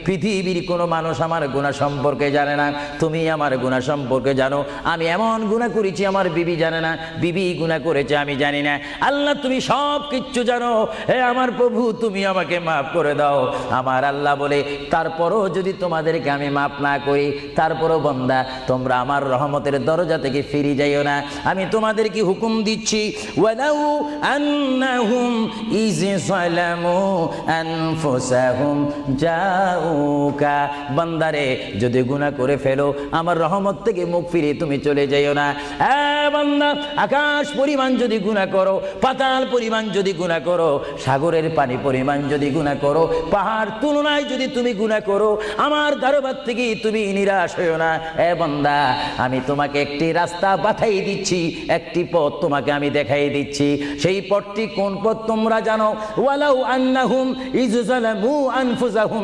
পৃথিবীর কোনো মানুষ আমার গুনাহ সম্পর্কে জানে না, তুমি আমার গুনাহ সম্পর্কে জানো। আমি এমন গুনাহ করেছি আমার বিবি জানে না, বিবি গুনাহ করেছে আমি জানি না। আল্লাহ তুমি সব কিচ্ছু জানো, হে আমার প্রভু তুমি আমাকে মাফ করে দাও। আমার আল্লাহ বলে, তারপরও যদি তোমাদেরকে আমি মাফ না করি, তারপরও বান্দা তোমরা আমার রহমতের দরজা থেকে ফিরে যাইও না। আমি তোমাদেরকে হুকুম দিচ্ছি, ওয়ালাউ আন্নাহুম ইয যালামু আনফুসাহুম জাউকা, বান্দারে যদি গুনাহ করে ফেলো আমার রহমত থেকে মুখ ফিরে তুমি চলে যাইও না। বান্দা, আকাশ পরিমাণ যদি গুনাহ করো, পাতাল পরিমাণ যদি গুনাহ করো, সাগরের পানি পরিমাণ যদি গুনাহ করো, পাহাড় তুলনায় যদি তুমি গুনাহ করো, আমার দরবার থেকে তুমি নিরাশ হইও না। বান্দা, আমি তোমাকে একটি রাস্তা বাতাই দিচ্ছি, একটি পথ তোমাকে আমি দেখাই দিচ্ছি। সেই পথটি কোন পথ তোমরা জানো? ওয়ালাউ আন্নাহুম ইয যালামু আনফুসাহুম